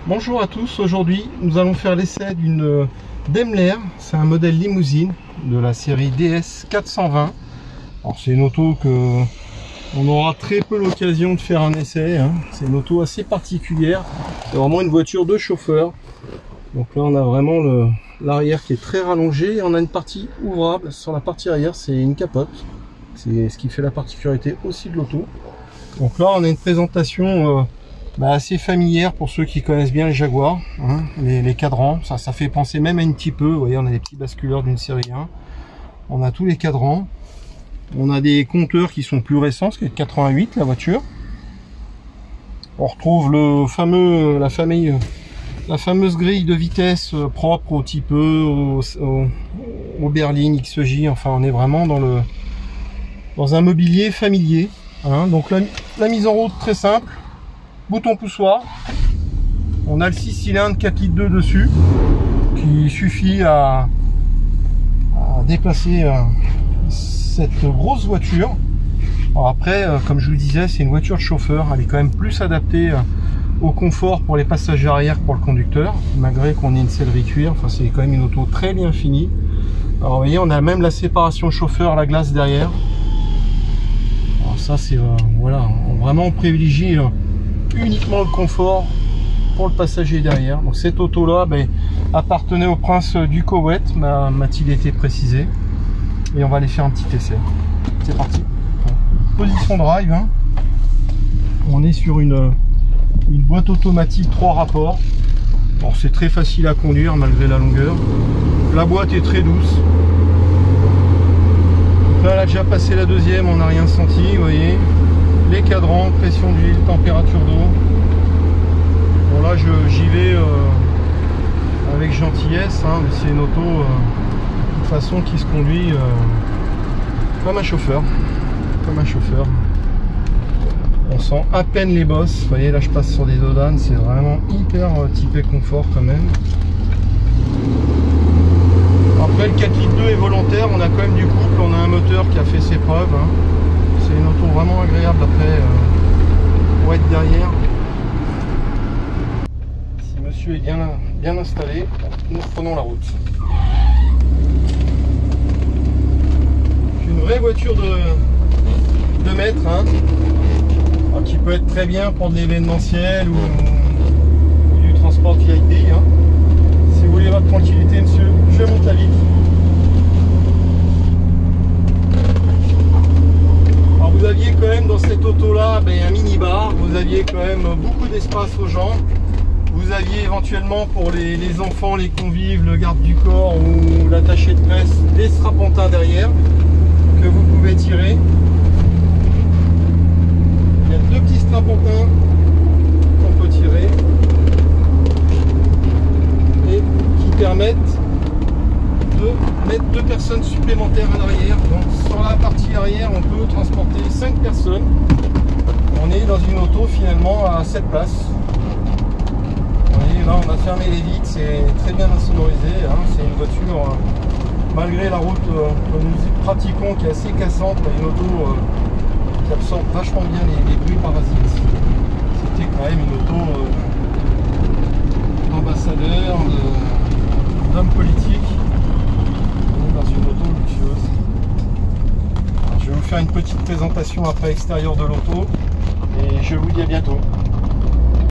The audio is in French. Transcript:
Bonjour à tous, aujourd'hui nous allons faire l'essai d'une Daimler, c'est un modèle limousine de la série DS 420. Alors c'est une auto que on aura très peu l'occasion de faire un essai, hein. C'est une auto assez particulière, c'est vraiment une voiture de chauffeur. Donc là on a vraiment l'arrière qui est très rallongé et on a une partie ouvrable sur la partie arrière, c'est une capote. C'est ce qui fait la particularité aussi de l'auto. Donc là on a une présentation assez familière pour ceux qui connaissent bien les Jaguar, hein, les cadrans, ça fait penser même un petit peu, vous voyez on a des petits basculeurs d'une série 1, on a tous les cadrans, on a des compteurs qui sont plus récents, ce qui est de 88 la voiture, on retrouve la fameuse grille de vitesse propre au type E, au berline XJ, enfin on est vraiment dans un mobilier familier, hein. Donc la mise en route très simple. Bouton poussoir, on a le 6 cylindres 4 litres 2 dessus qui suffit à déplacer cette grosse voiture. Alors après, comme je vous le disais, c'est une voiture de chauffeur, elle est quand même plus adaptée au confort pour les passagers arrière que pour le conducteur, malgré qu'on ait une sellerie cuir. Enfin, c'est quand même une auto très bien finie. Alors vous voyez, on a même la séparation chauffeur à la glace derrière. Alors ça c'est voilà, vraiment on privilégie uniquement le confort pour le passager derrière. Donc cette auto là appartenait au prince du Koweït, m'a-t-il été précisé, et on va aller faire un petit essai. C'est parti. Position drive, hein. On est sur une boîte automatique 3 rapports. Alors c'est très facile à conduire malgré la longueur. La boîte est très douce. Donc là elle a déjà passé la deuxième, on n'a rien senti, vous voyez. Les cadrans, pression d'huile, température d'eau. Bon là j'y vais avec gentillesse, hein, mais c'est une auto de façon qui se conduit comme un chauffeur. Comme un chauffeur. On sent à peine les bosses. Vous voyez là je passe sur des dodanes, c'est vraiment hyper typé confort quand même. Après le 4 litres 2 est volontaire, on a quand même du couple, on a un moteur qui a fait ses preuves, hein. C'est une auto vraiment agréable après pour être derrière. Si monsieur est bien installé, nous prenons la route. Une vraie voiture de maître, hein, qui peut être très bien pour de l'événementiel ou du transport VIP, hein. Si vous voulez votre tranquillité monsieur, je monte à vite. Vous aviez quand même dans cette auto là un mini bar, vous aviez quand même beaucoup d'espace aux jambes, vous aviez éventuellement pour les enfants, les convives, le garde du corps ou l'attaché de presse, des strapontins derrière que vous pouvez tirer. Il y a deux petits strapontins qu'on peut tirer et qui permettent de mettre 2 personnes supplémentaires à l'arrière. Donc sur la partie arrière on peut transporter 5 personnes. On est dans une auto finalement à 7 places. Vous voyez là on a fermé les vitres, c'est très bien insonorisé, hein. C'est une voiture malgré la route que nous pratiquons qui est assez cassante, une auto qui absorbe vachement bien les bruits parasites. C'était quand même une auto d'ambassadeur, d'homme politique. Dans une auto luxueuse. Alors, je vais vous faire une petite présentation après extérieur de l'auto et je vous dis à bientôt.